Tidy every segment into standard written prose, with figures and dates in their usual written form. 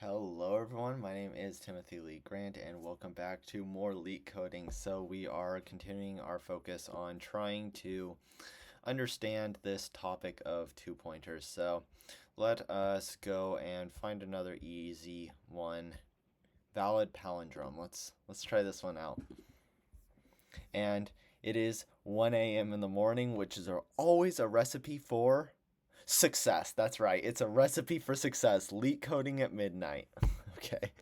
Hello everyone, my name is Timothy Lee Grant and welcome back to more Leetcoding. So we are continuing our focus on trying to understand this topic of two-pointers. So let us go and find another easy one. Valid palindrome. Let's try this one out. And it is 1 a.m. in the morning, which is always a recipe for success. That's right. It's a recipe for success. Leetcoding at midnight. Okay.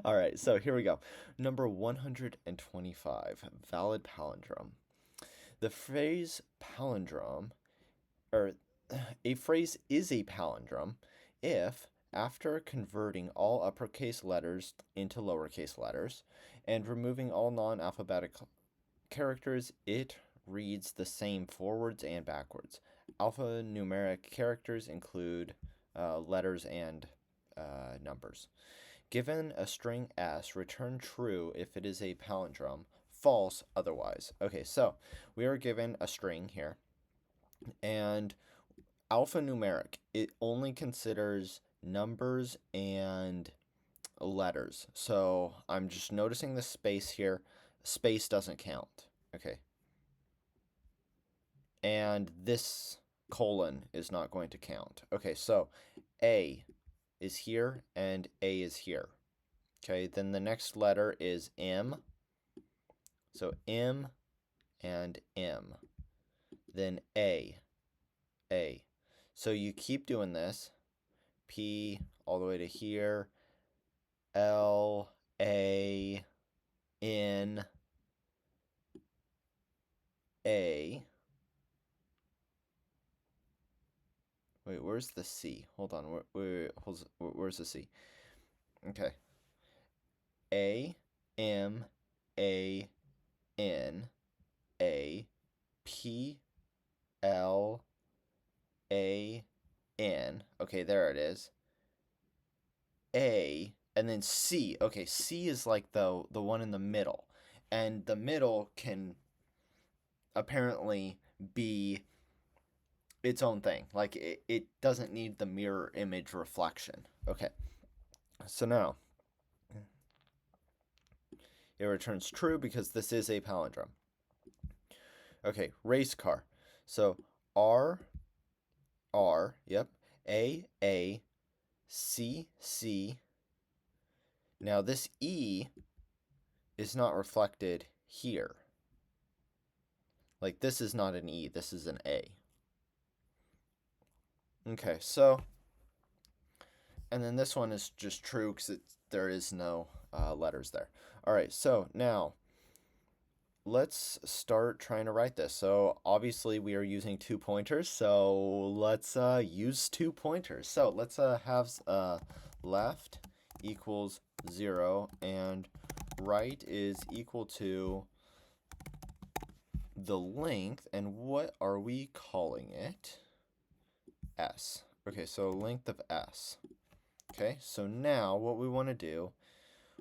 All right. So here we go. Number 125. Valid palindrome. The phrase palindrome, or a phrase is a palindrome if, after converting all uppercase letters into lowercase letters and removing all non-alphabetic characters, it reads the same forwards and backwards. Alphanumeric characters include letters and numbers. Given a string S, return true if it is a palindrome, false otherwise. Okay, so we are given a string here, and alphanumeric, it only considers numbers and letters. So I'm just noticing the space here. Space doesn't count. Okay. And this colon is not going to count. Okay, so A is here and A is here. Okay, then the next letter is M. So M and M. Then A. So you keep doing this. P all the way to here. L, A, N, A. Wait, where's the C? Hold on. Where's the C? Okay. A, M, A, N, A, P, L, A, N. Okay, there it is. A, and then C. Okay, C is like the one in the middle. And the middle can apparently be its own thing. Like, it doesn't need the mirror image reflection. Okay, so now it returns true because this is a palindrome. Okay, race car. So R, yep, A, C, C. Now this E is not reflected here. Like, this is not an E, this is an A. Okay, so, and then this one is just true because there is no letters there. All right, so now let's start trying to write this. So obviously we are using two pointers, so let's use two pointers. So let's have left equals 0 and right is equal to the length, and what are we calling it? S. Okay, so length of S. Okay, so now what we want to do,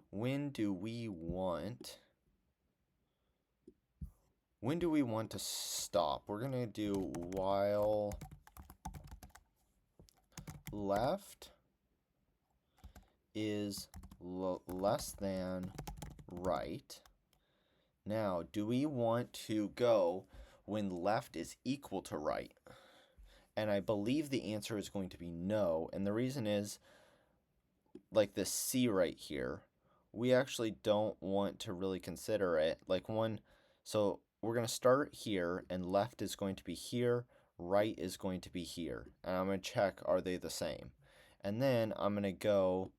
when do we want to stop? We're going to do while left is less than right. Now, do we want to go when left is equal to right? And I believe the answer is going to be no. And the reason is, like this C right here, we actually don't want to really consider it. Like so we're going to start here, and left is going to be here, right is going to be here. And I'm going to check, are they the same? And then I'm going to go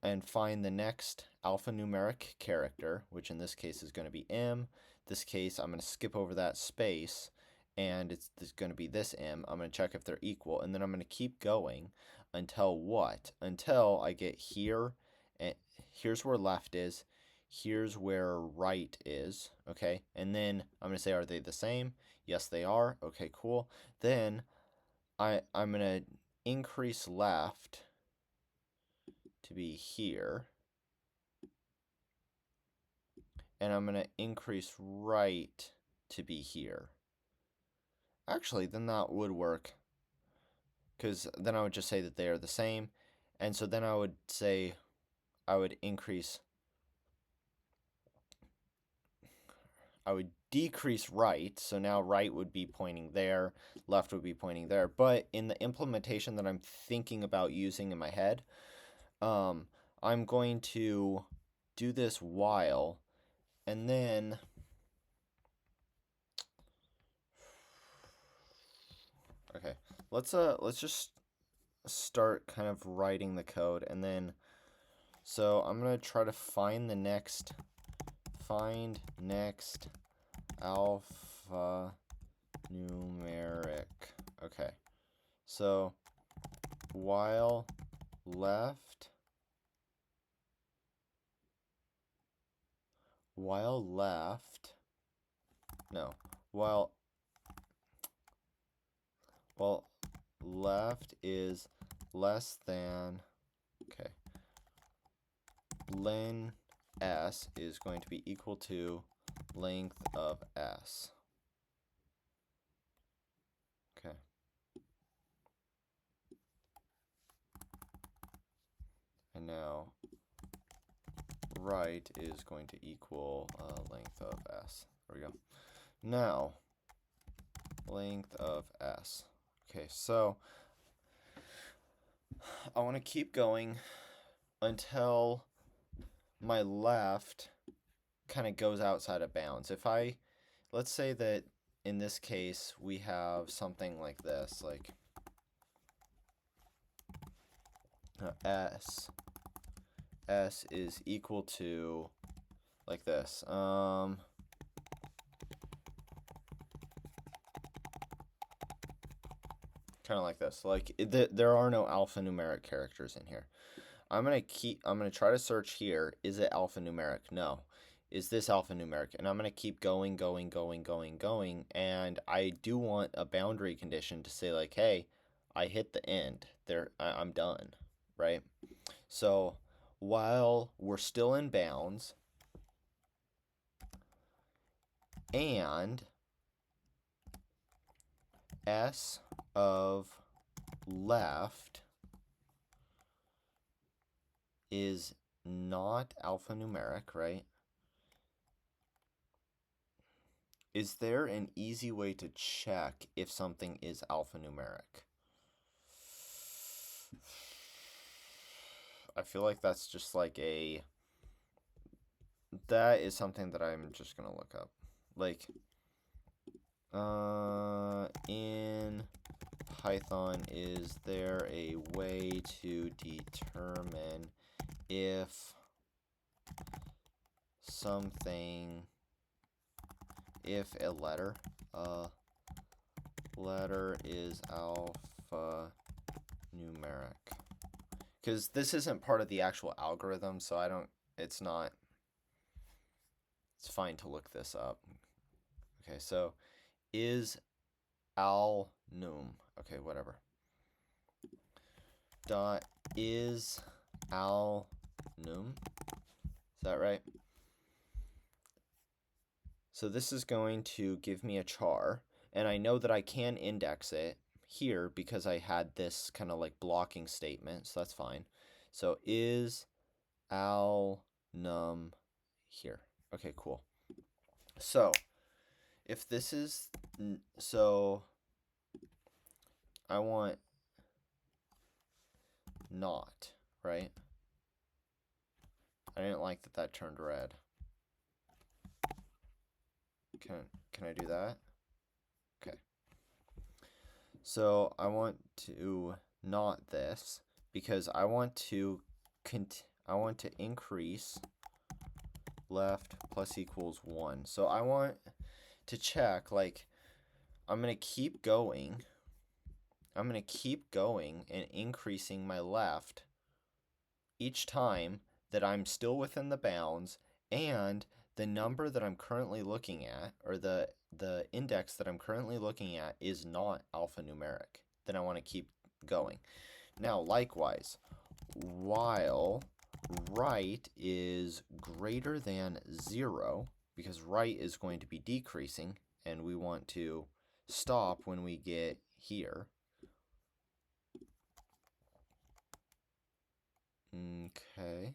and find the next alphanumeric character, which in this case is going to be M. This case, I'm going to skip over that space, and it's going to be this M. I'm going to check if they're equal, and then I'm going to keep going until what? Until I get here, and here's where left is, here's where right is, okay? And then I'm going to say, are they the same? Yes, they are. Okay, cool. Then I'm going to increase left to be here, and I'm going to increase right to be here. Actually, then that would work, because then I would just say that they are the same, And so then I would say I would decrease right, so now right would be pointing there, left would be pointing there. But in the implementation that I'm thinking about using in my head, I'm going to do this while, and then okay, let's just start kind of writing the code, and then so I'm gonna try to find next alphanumeric. Okay, so while left no while left is less than, okay, len s is going to be equal to length of s. Okay. And now right is going to equal length of s. There we go. Now, length of s. Okay, so I want to keep going until my left kind of goes outside of bounds. Let's say that in this case we have something like this, like s is equal to like this. Kind of like this. Like there are no alphanumeric characters in here. I'm gonna try to search here. Is it alphanumeric? No. Is this alphanumeric? And I'm gonna keep going, and I do want a boundary condition to say like, hey, I hit the end. I'm done, right? So while we're still in bounds and s of left is not alphanumeric, right? Is there an easy way to check if something is alphanumeric? I feel like that's just like that is something that I'm just gonna look up. Like, in Python, is there a way to determine if a letter is alphanumeric? Because this isn't part of the actual algorithm, so it's fine to look this up. Okay, so is alnum, okay, whatever. Dot is alnum, is that right? So this is going to give me a char, and I know that I can index it here because I had this kind of like blocking statement, so that's fine. So is alnum here. Okay, cool. So if this is, so I want not, right? I didn't like that turned red. Can I do that? Okay. So I want to not this because I want to increase left plus equals 1. So I want to check, like, I'm going to keep going and increasing my left each time that I'm still within the bounds and the number that I'm currently looking at, or the index that I'm currently looking at, is not alphanumeric. Then I want to keep going. Now, likewise, while right is greater than 0, because right is going to be decreasing, and we want to stop when we get here. Okay.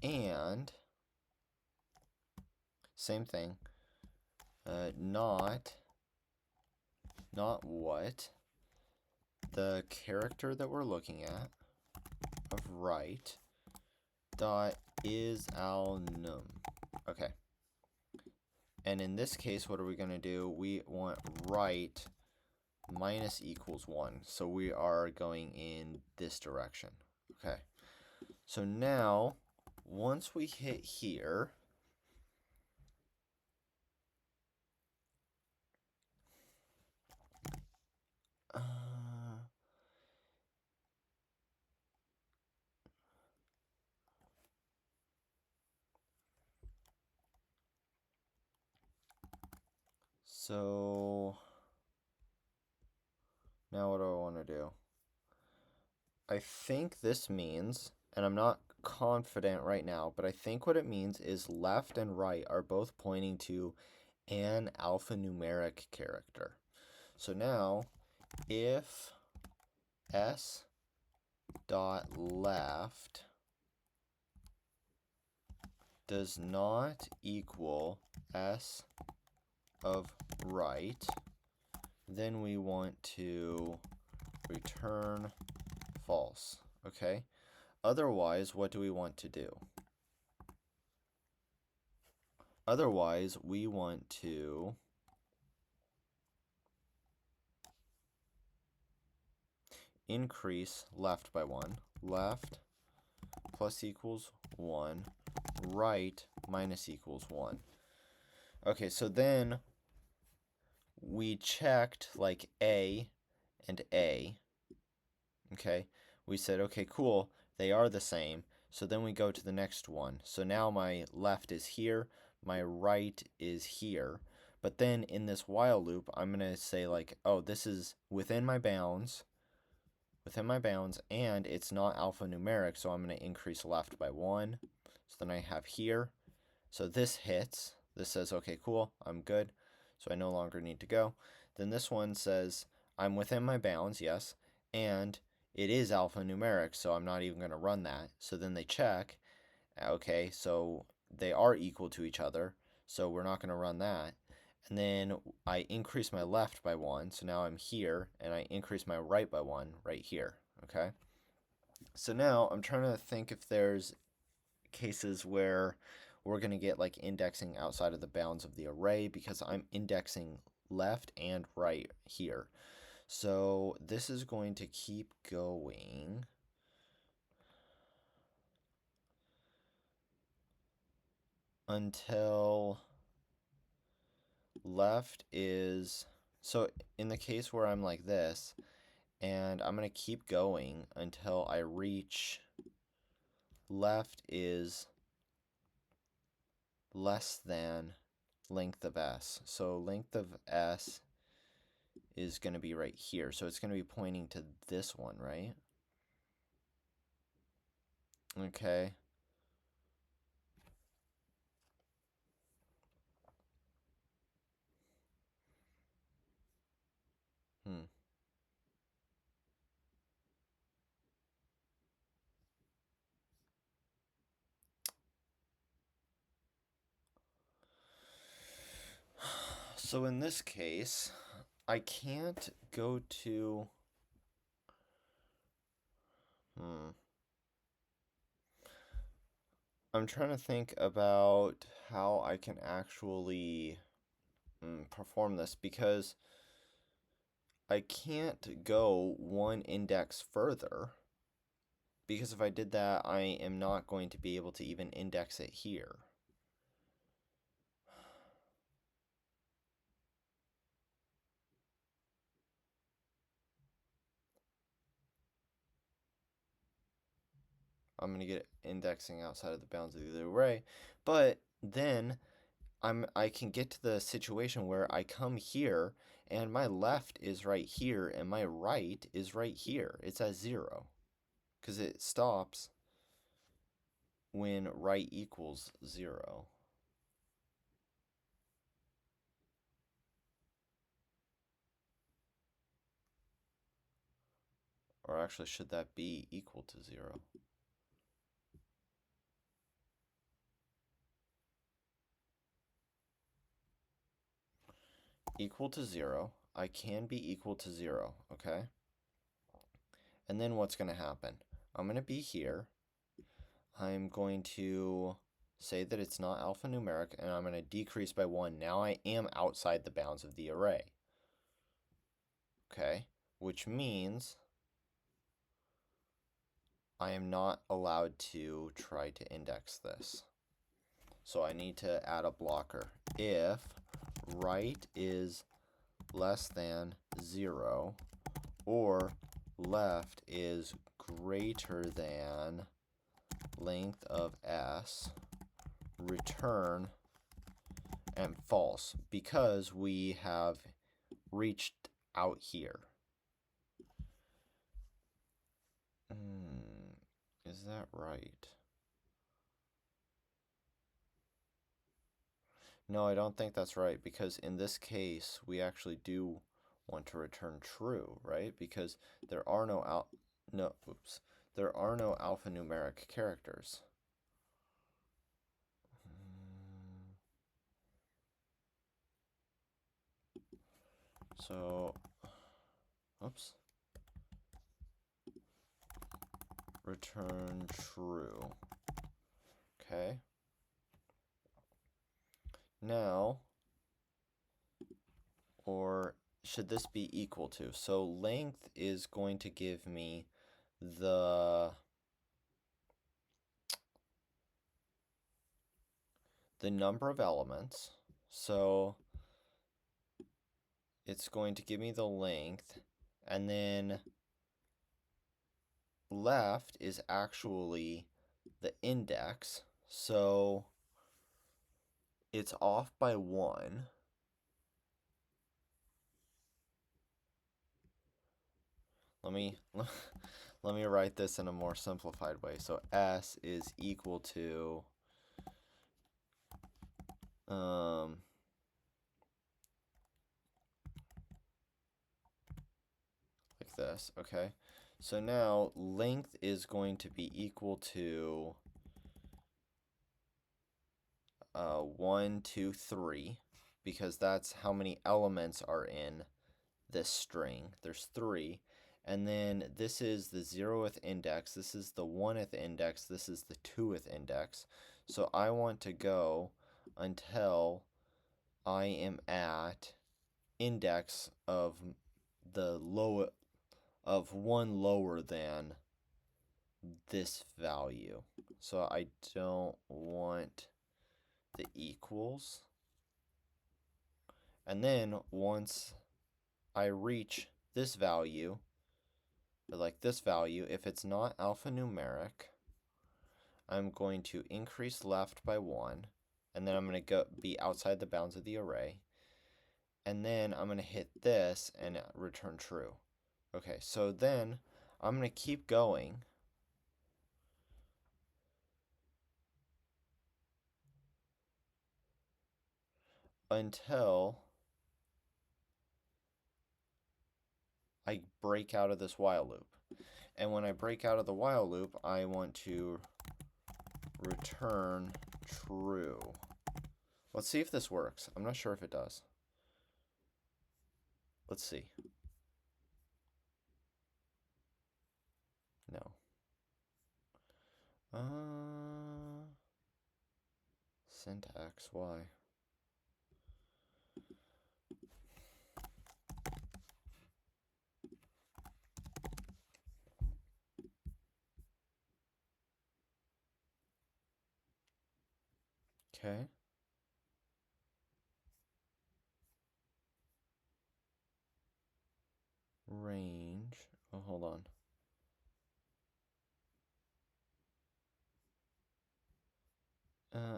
And same thing. Not what the character that we're looking at of right dot is al num. Okay. And in this case, what are we going to do? We want right minus equals 1. So we are going in this direction. Okay. So now, once we hit here, so now what do I want to do? I think this means, and I'm not confident right now, but I think what it means is left and right are both pointing to an alphanumeric character. So now, if s dot left does not equal s of right, then we want to return false, okay? Otherwise, what do we want to do? Otherwise, we want to increase left by 1. Left plus equals 1. Right minus equals 1. Okay, so then we checked like A and A. Okay, we said, okay, cool, they are the same. So then we go to the next one. So now my left is here, my right is here. But then in this while loop, I'm going to say like, oh, this is within my bounds, and it's not alphanumeric, so I'm going to increase left by 1. So then I have here. So this hits. This says, okay, cool, I'm good. So I no longer need to go. Then this one says, I'm within my bounds, yes, and it is alphanumeric, so I'm not even going to run that. So then they check, okay, so they are equal to each other, so we're not going to run that. And then I increase my left by 1, so now I'm here, and I increase my right by 1 right here, okay? So now I'm trying to think if there's cases where we're going to get like indexing outside of the bounds of the array, because I'm indexing left and right here. So this is going to keep going until left is, so in the case where I'm like this, and I'm going to keep going until I reach left is less than length of s. So length of s is going to be right here. So it's going to be pointing to this one, right? Okay. So in this case, I can't go to... I'm trying to think about how I can actually perform this, because I can't go one index further, because if I did that, I am not going to be able to even index it here. I'm going to get indexing outside of the bounds of the array, but then I can get to the situation where I come here and my left is right here and my right is right here. It's at 0 because it stops when right equals 0. actually, should that be equal to 0? Equal to 0. I can be equal to 0, okay? And then what's going to happen? I'm going to be here. I'm going to say that it's not alphanumeric, and I'm going to decrease by 1. Now I am outside the bounds of the array. Okay? Which means I am not allowed to try to index this. So I need to add a blocker. If right is less than 0 or left is greater than length of s, return and false, because we have reached out here. Is that right? No, I don't think that's right, because in this case, we actually do want to return true, right? Because there are no alphanumeric characters. So, oops. Return true. Okay. Now, or should this be equal to? So length is going to give me the number of elements. So it's going to give me the length, and then left is actually the index. So it's off by 1. Let me write this in a more simplified way. So s is equal to like this, okay? So now length is going to be equal to 1, 2, 3, because that's how many elements are in this string. There's 3. And then this is the 0th index, this is the 1th index, this is the 2th index. So I want to go until I am at index of one lower than this value. So I don't want the equals. And then once I reach this value, like this value, if it's not alphanumeric, I'm going to increase left by 1, and then I'm going to be outside the bounds of the array. And then I'm going to hit this and return true. Okay, so then I'm going to keep going until I break out of this while loop. And when I break out of the while loop, I want to return true. Let's see if this works. I'm not sure if it does. Let's see. No. Syntax, why? Okay. Range. Oh, hold on.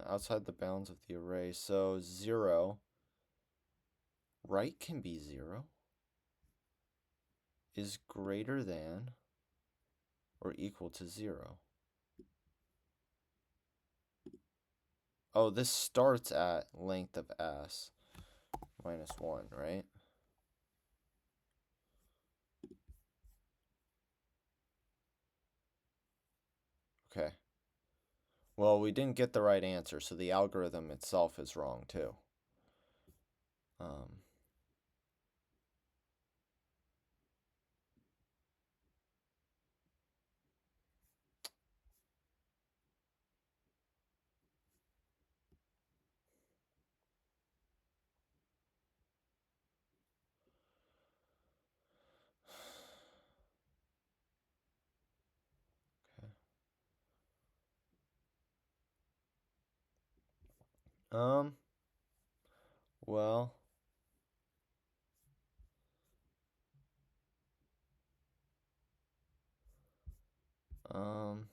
Outside the bounds of the array. So 0. Right can be 0. Is greater than or equal to 0. Oh, this starts at length of s minus 1, right? Okay. Well, we didn't get the right answer, so the algorithm itself is wrong too. Okay. Well, um,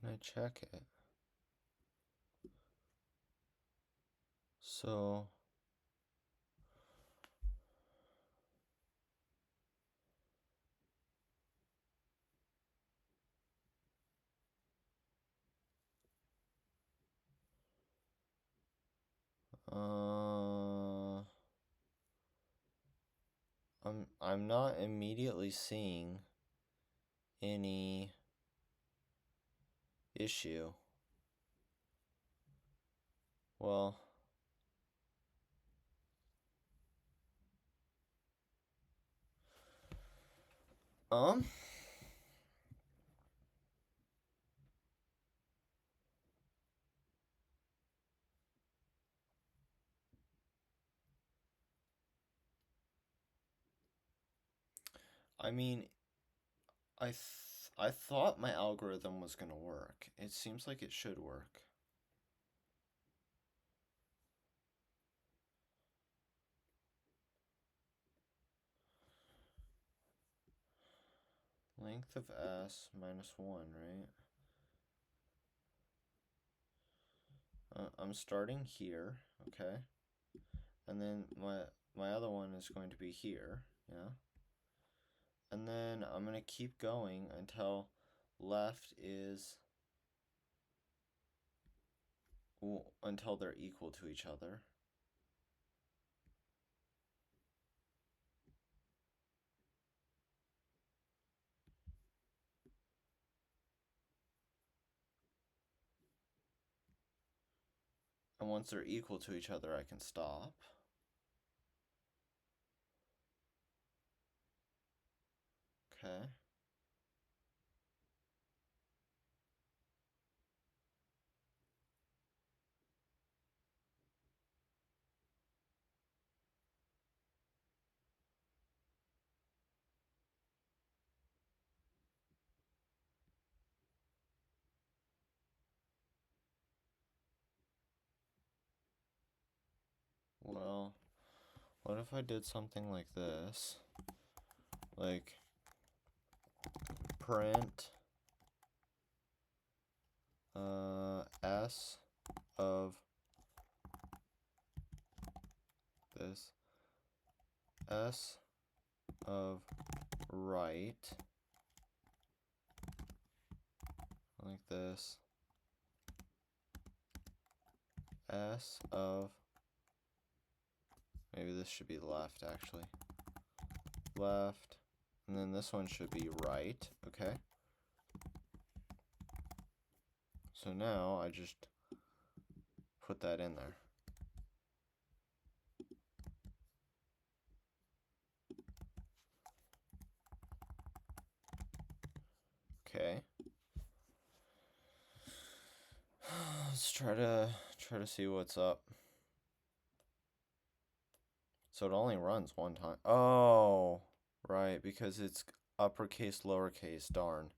then I check it. So, I'm not immediately seeing any issue. Well, um, I mean, I thought my algorithm was gonna work. It seems like it should work. Length of s minus 1, right? I'm starting here, okay? And then my other one is going to be here, yeah? And then I'm going to keep going until left is, well, until they're equal to each other. And once they're equal to each other, I can stop. Okay. Well, what if I did something like this? Like, print s of this, s of right, like this, s of, maybe this should be left actually, left, and then this one should be right, okay? So now I just put that in there. Okay. Let's try to see what's up. So it only runs one time. Oh, right, because it's uppercase, lowercase, darn.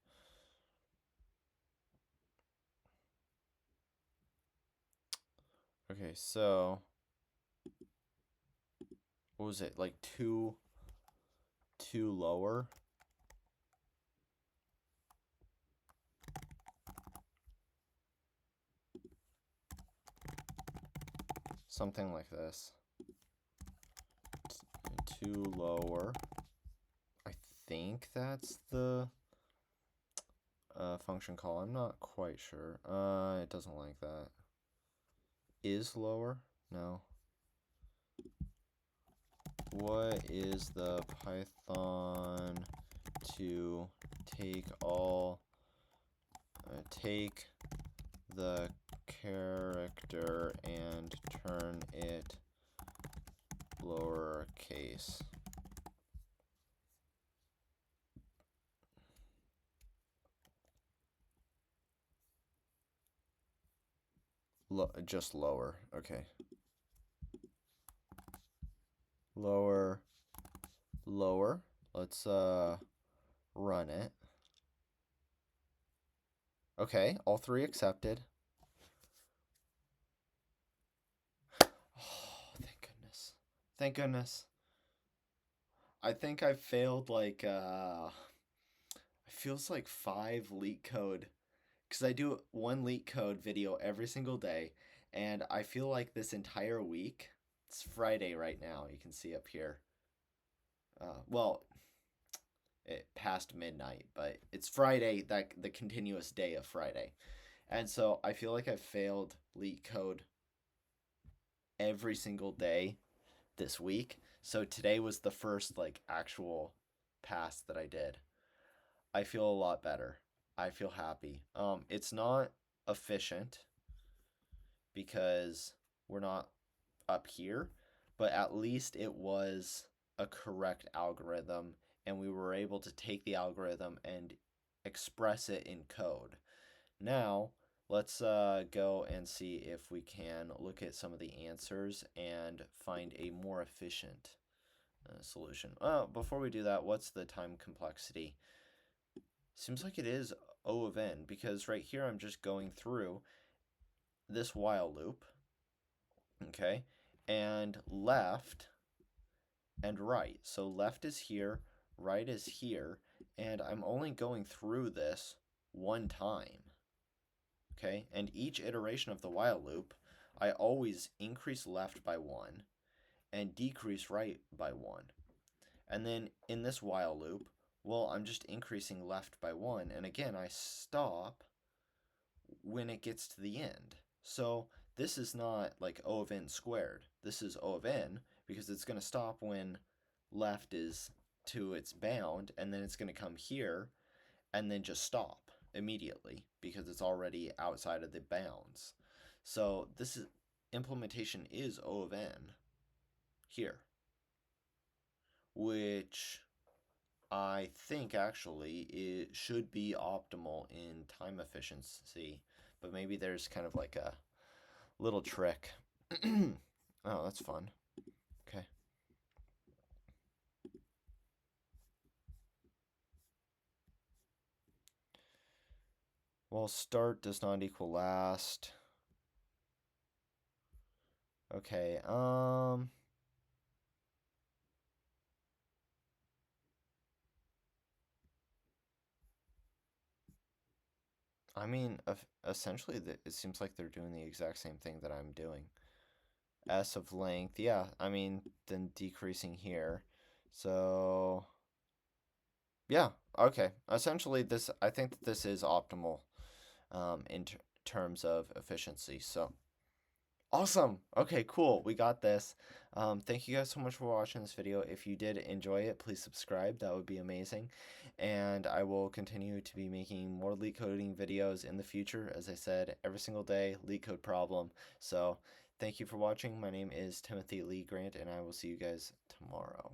Okay, so what was it? Like two lower? Something like this. Two lower. think that's the function call. I'm not quite sure. It doesn't like that. Is lower? No. What is the Python to take the character and turn it lowercase? Just lower. Okay. Lower. Let's run it. Okay, all three accepted. Oh, thank goodness. Thank goodness. I think I failed like it feels like 5 Leetcode, because I do one Leetcode video every single day, and I feel like this entire week, it's Friday right now, you can see up here. Well, past midnight, but it's Friday, that the continuous day of Friday. And so I feel like I failed Leetcode every single day this week. So today was the first like actual pass that I did. I feel a lot better. I feel happy. It's not efficient because we're not up here, but at least it was a correct algorithm, and we were able to take the algorithm and express it in code. Now, let's go and see if we can look at some of the answers and find a more efficient solution. Before we do that, what's the time complexity? Seems like it is O of n, because right here I'm just going through this while loop, okay, and left and right. So left is here, right is here, and I'm only going through this one time, okay? And each iteration of the while loop, I always increase left by 1 and decrease right by 1. And then in this while loop, well, I'm just increasing left by 1, and again, I stop when it gets to the end. So this is not like O of n squared. This is O of n because it's going to stop when left is to its bound, and then it's going to come here and then just stop immediately because it's already outside of the bounds. So this is implementation is O of n here, which I think actually it should be optimal in time efficiency, but maybe there's kind of like a little trick. Oh, that's fun. Okay. Well, start does not equal last. Okay, I mean, essentially, it seems like they're doing the exact same thing that I'm doing. S of length, yeah, I mean, then decreasing here. So, yeah, okay. Essentially, I think that this is optimal in terms of efficiency. So, awesome. Okay, cool. We got this. Thank you guys so much for watching this video. If you did enjoy it, please subscribe. That would be amazing. And I will continue to be making more Leetcoding videos in the future. As I said, every single day, Leetcode problem. So thank you for watching. My name is Timothy Lee Grant, and I will see you guys tomorrow.